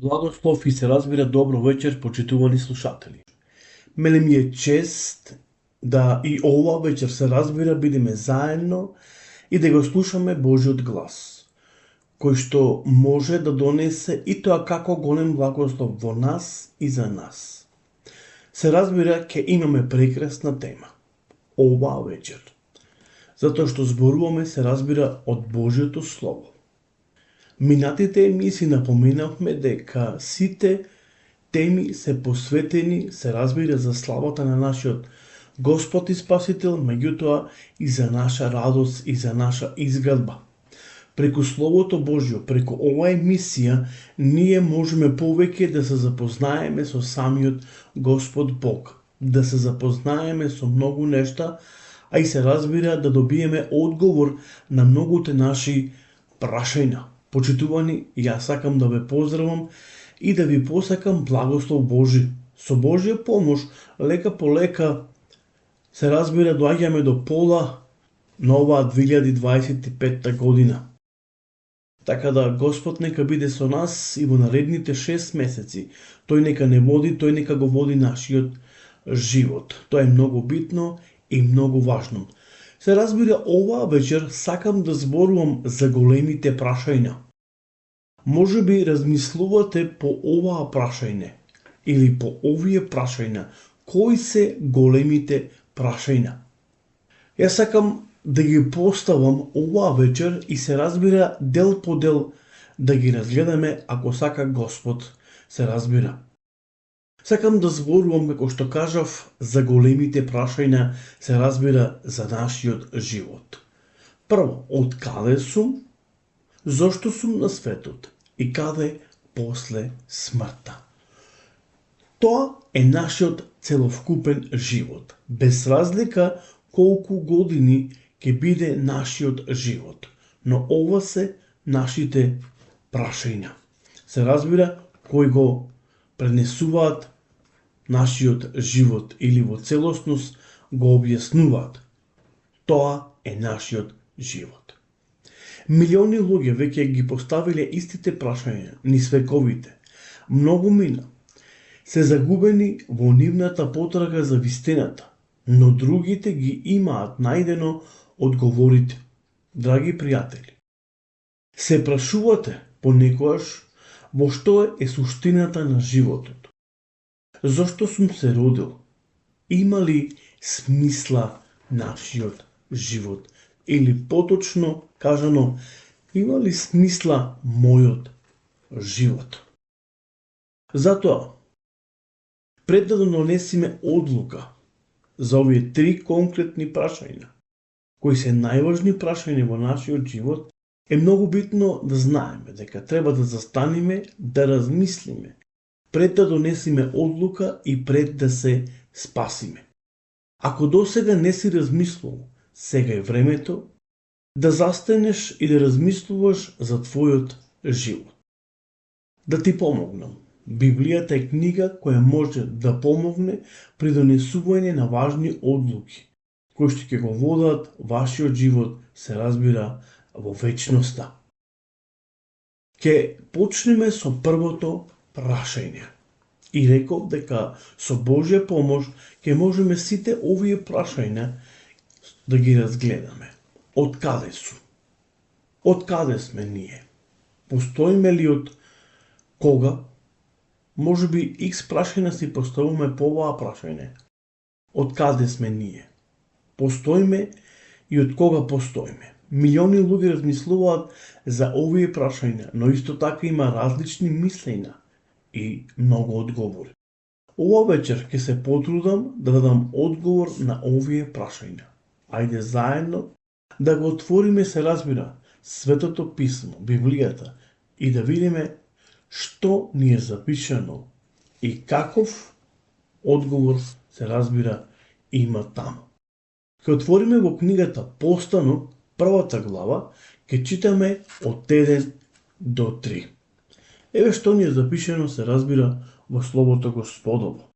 Благослов и се разбира добро вечер, почитувани слушатели. Мене ми е чест да и ова вечер се разбира бидеме заедно и да го слушаме Божиот глас, кој што може да донесе и тоа како голем благослов во нас и за нас. Се разбира ќе имаме прекрасна тема оваа вечер, затоа што зборуваме се разбира од Божиото Слово. Минатите емисии напоменавме дека сите теми се посветени, се разбира, за славата на нашиот Господ и Спасител, меѓутоа и за наша радост и за наша изградба. Преку Словото Божјо, преку оваа емисија, ние можеме повеќе да се запознаеме со самиот Господ Бог, да се запознаеме со многу нешта, а и се разбира да добиеме одговор на многуте наши прашања. Почитувани, јас сакам да ве поздравам и да ви посакам благослов Божи. Со Божја помош, лека по лека, се разбира, доаѓаме до пола на оваа 2025 година. Така да Господ нека биде со нас и во наредните 6 месеци. Тој нека не води, тој нека го води нашиот живот. Тоа е многу битно и многу важно. Се разбира, оваа вечер сакам да зборувам за големите прашања. Може би размислувате по оваа прашање или по овие прашања. Кои се големите прашања? Јас сакам да ги поставам оваа вечер и се разбира дел по дел да ги разгледаме, ако сака Господ, се разбира. Сакам да зборувам, како што кажав, за големите прашања, се разбира, за нашиот живот. Прво, од каде сум, зошто сум на светот и каде после смртта. Тоа е нашиот целовкупен живот, без разлика колку години ќе биде нашиот живот. Но ова се нашите прашања. Се разбира, кои го пренесуваат нашиот живот или во целосност го објаснуваат. Тоа е нашиот живот. Милиони луѓе веќе ги поставиле истите прашања низ вековите. Многу мина. Се загубени во нивната потрага за вистината, но другите ги имаат најдено одговорите. Драги пријатели, се прашувате понекогаш во што е суштината на животот? Зошто сум се родил? Има ли смисла нашиот живот? Или поточно кажано, има ли смисла мојот живот? Затоа, пред да донесеме одлука за овие 3 конкретни прашања, кои се најважни прашања во нашиот живот, е многу битно да знаеме дека треба да застанеме, да размислиме, пред да донесеме одлука и пред да се спасиме. Ако досега не си размислувал, сега е времето да застанеш и да размислуваш за твојот живот. Да ти помогнам. Библијата е книга која може да помогне при донесување на важни одлуки, кои што ќе го водат вашиот живот, се разбира, во вечноста. Ќе почнеме со првото прашање. И реков дека со Божја помош ќе можеме сите овие прашања да ги разгледаме. Од каде сум? Од каде сме ние? Постоиме ли од кога? Може би икс прашања си поставуваме по оваа прашање. Од каде сме ние? Постоиме и од кога постоиме? Милиони луѓе размислуваат за овие прашања, но исто така има различни мислења и многу одговори. Ова вечер ќе се потрудам да дадам одговор на овие прашања. Ајде заедно да го отвориме, се разбира, Светото писмо, Библијата, и да видиме што ни е запишано и каков одговор, се разбира, има таму. Ке отвориме во книгата Постанок, првата глава, ке читаме од 1 до 3. Еве што ни е запишено, се разбира, во Словото Господово.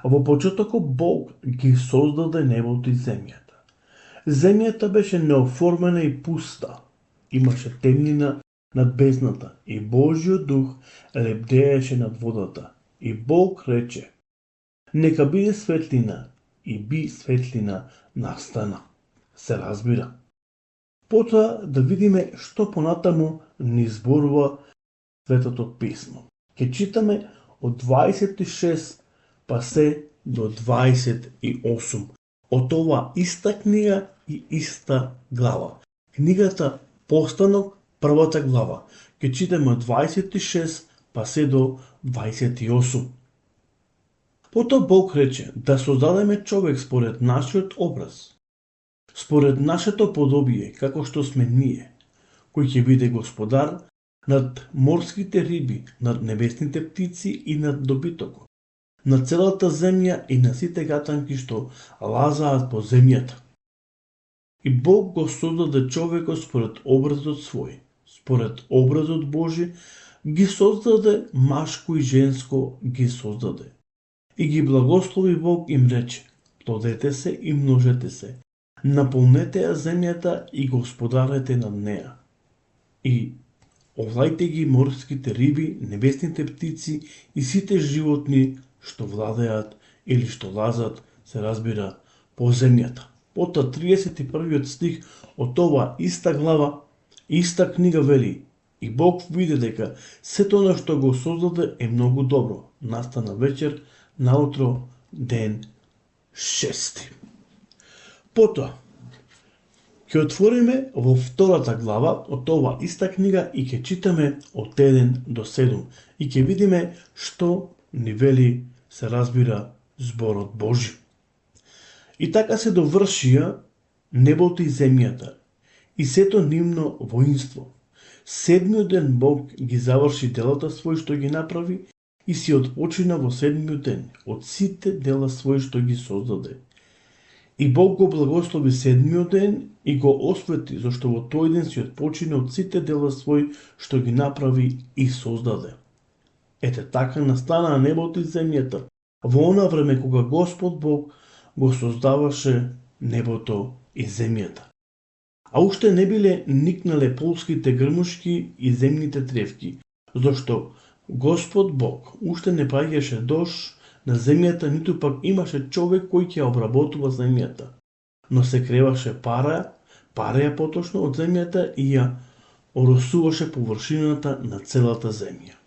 Во почетокот Бог ги создаде небото и земјата. Земјата беше неоформена и пуста. Имаше темнина над бездната и Божјиот дух лебдееше над водата. И Бог рече: нека биде светлина, и би светлина настана. Се разбира. Потоа да видиме што понатаму ни зборува Светото писмо. Ке читаме од 26 па се до 28 од ова иста книга и иста глава. Книгата Постанок, првата глава. Ке читаме од 26 па се до 28. Потоа Бог рече да создадеме човек според нашиот образ, според нашето подобие, како што сме ние, кој ќе биде господар над морските риби, над небесните птици и над добитокот, на целата земја и на сите гатанки што лазаат по земјата. И Бог го создаде човекот според образот свој, според образот Божи ги создаде, машко и женско ги создаде. И ги благослови Бог им рече: плодете се и множете се, наполнете ја земјата и господарете над неа. И овладајте ги морските риби, небесните птици и сите животни што владеат или што лазат, се разбира, по земјата. Потоа 31 стих од ова иста глава, иста книга вели: и Бог види дека сето она што го создаде е многу добро. Настана вечер, наутро ден 6. Потоа ќе отвориме во втората глава од ова иста книга и ќе читаме од 1 до 7 и ќе видиме што ни вели, се разбира, зборот Божи. И така се довршија небото и земјата и сето нивно воинство. Седмиот ден Бог ги заврши делата свој што ги направи и си отпочина во седмиот ден од сите дела свој што ги создаде. И Бог го благослови седмиот ден и го освети, зашто во тој ден си отпочина од сите дела свој што ги направи и создаде. Ете така настанаа небото и земјата во она време кога Господ Бог го создаваше небото и земјата. А уште не биле никнале полските грмушки и земните тревки, зашто Господ Бог уште не праќаше дожд на земјата, ниту пак имаше човек кој ќе обработува земјата. Но се креваше пареја поточно од земјата и ја оросуваше површината на целата земја.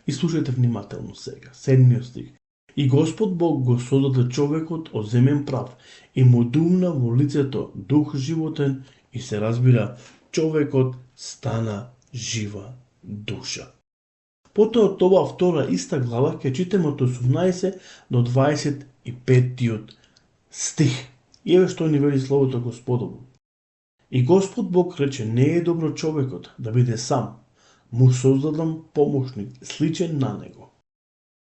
И слушајте внимателно сега, 7 стих. И Господ Бог го создаде човекот од земен прав и му думна во лицето дух животен и се разбира, човекот стана жива душа. Потоа од ова втора иста глава ќе читаме од 18 до 25 стих. И еве што ни вели словото Господово. И Господ Бог рече: не е добро човекот да биде сам, му создадам помошник сличен на него.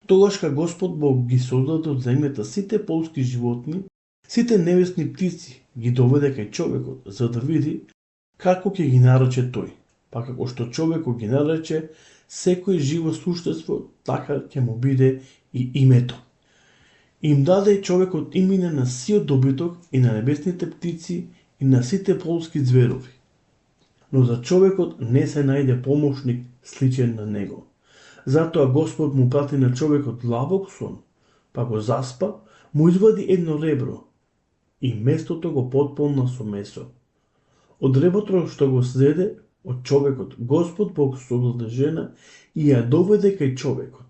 Тогаш кога Господ Бог ги создаде од земјата сите полски животни, сите небесни птици, ги доведе кај човекот, за да види како ќе ги нарече тој. Па како што човекот ги нарече секој живо суштество, така ќе му биде и името. Им даде човекот имине на сиот добиток и на небесните птици и на сите полски зверови. Но за човекот не се најде помошник сличен на него. Затоа Господ му прати на човекот длабок сон, па го заспа, му извади едно ребро и местото го потполна со месо. Од реброто што го зеде од човекот, Господ Бог создаде жена и ја доведе кај човекот.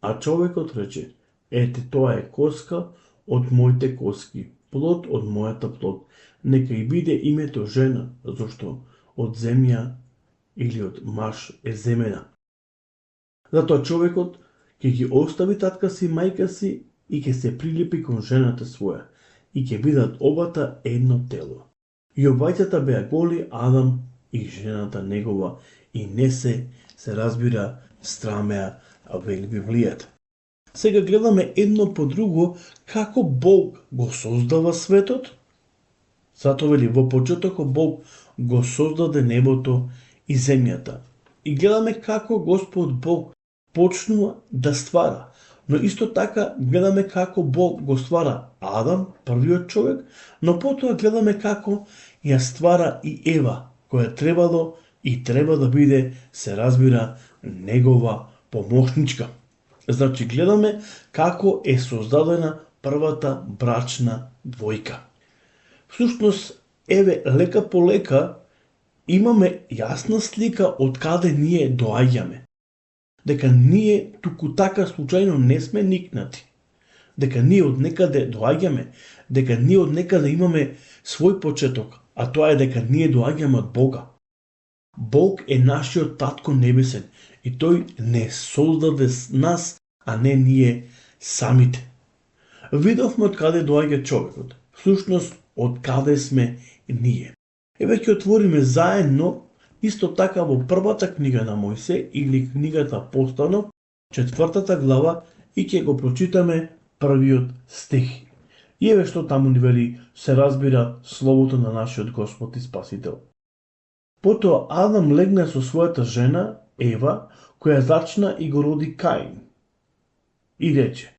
А човекот рече: ете, тоа е коска од моите коски, плод од мојата плод. Нека и биде името жена, зашто од земја или од маж е земена. Затоа човекот ќе ги остави татка си, мајка си и ќе се прилепи кон жената своја и ќе бидат обата едно тело. И обајцата беа голи Адам и жената негова и не се разбира, страмеа, вели Библијата. Сега гледаме едно по друго како Бог го создава светот. Затоа вели во почетокот Бог го создаде небото и земјата. И гледаме како Господ Бог почнува да ствара. Но исто така гледаме како Бог го ствара Адам, првиот човек, но потоа гледаме како ја ствара и Ева, која требало и треба да биде, се разбира, негова помошничка. Значи, гледаме како е создадена првата брачна двојка. Всушност, еве, лека по лека имаме јасна слика од каде ние доаѓаме. Дека ние туку така случајно не сме никнати. Дека ние од некаде доаѓаме, дека ние од некаде имаме свој почеток, а тоа е дека ние доаѓаме од Бога. Бог е нашиот татко небесен и тој не создаде нас, а не ние самите. Видовме од каде доаѓа човекот. Всушност, од каде сме ние. Еве ќе отвориме заедно исто така во првата книга на Мојсе или книгата Постанов, 4 глава, и ќе го прочитаме првиот стих. И еве што таму ни вели, се разбира словото на нашиот Господ и Спасител. Потоа Адам легна со својата жена Ева, која зачна и го роди Каин. И рече: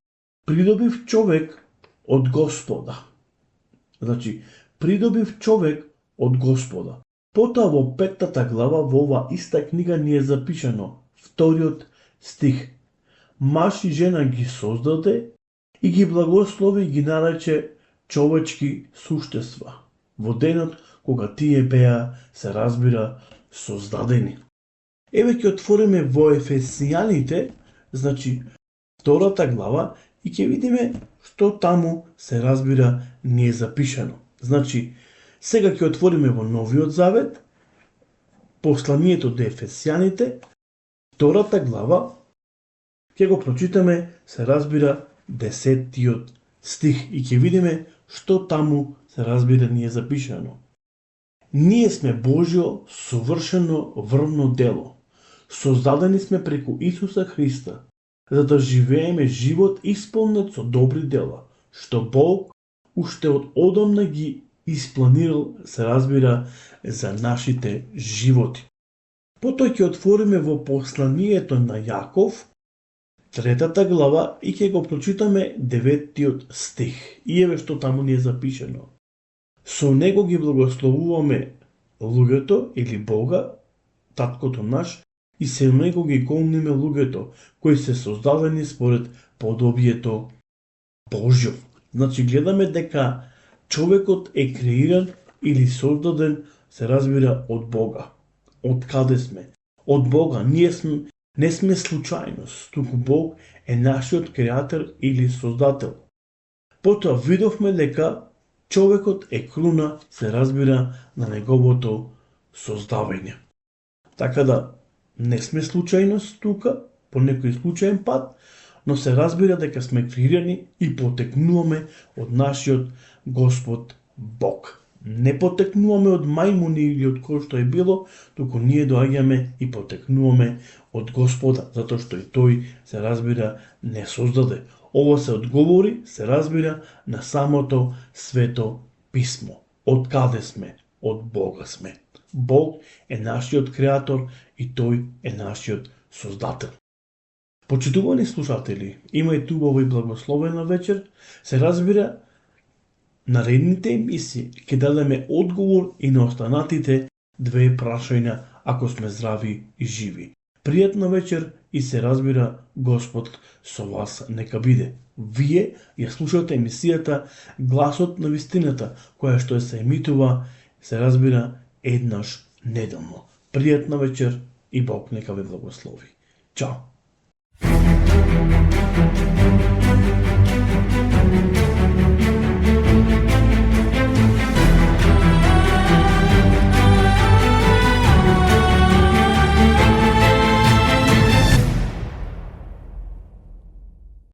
придобив човек од Господа. Значи, придобив човек од Господа. Потоа во 5 глава во ова иста книга ни е запишано вториот стих. Маж и жена ги создаде и ги благослови и ги нарече човечки суштества. Во денот кога тие беа, се разбира, создадени. Еве ќе отвориме во Ефесијаните, значи 2 глава, и ќе видиме што таму, се разбира, ни е запишано. Значи, сега ќе отвориме во Новиот Завет, посланието до Ефесијаните, 2 глава, ќе го прочитаме, се разбира, 10 стих и ќе видиме што таму, се разбира, ни е запишано. Ние сме Божјо совршено врвно дело. Создадени сме преку Исуса Христа, за да живееме живот исполнет со добри дела, што Бог уште од одамна ги испланирал, се разбира, за нашите животи. Потоа ќе отвориме во посланието на Јаков, 3 глава, и ќе го прочитаме 9 стих. И еве што таму ни е запишено. Со него ги благословуваме луѓето или Бога, таткото наш, и се него ги голниме луѓето, кои се создадени според подобието Божјо. Значи, гледаме дека човекот е креиран или создаден, се разбира, од Бога. Од каде сме? Од Бога. Ние не сме случајност, туку Бог е нашиот креатор или создател. Потоа видовме дека човекот е круна, се разбира, на неговото создавање. Така да, не сме случајност тука, по некој случаен пат, но се разбира дека сме креирани и потекнуваме од нашиот Господ Бог. Не потекнуваме од мајмуни или од кој што е било, туку ние доаѓаме и потекнуваме од Господа, затоа што и тој, се разбира, не создаде. Ова се одговори, се разбира, на самото свето писмо. Од каде сме? Од Бога сме. Бог е нашиот креатор и тој е нашиот создател. Почитувани слушатели, имајте убава и благословена вечер. Се разбира, наредните емисии ќе дадеме одговор и на останатите 2 прашања, ако сме здрави и живи. Пријатна вечер и се разбира, Господ со вас нека биде. Вие ја слушате емисијата Гласот на вистината, која што се емитува, се разбира, еднаш неделно. Пријатна вечер и Бог нека ве благослови. Чао!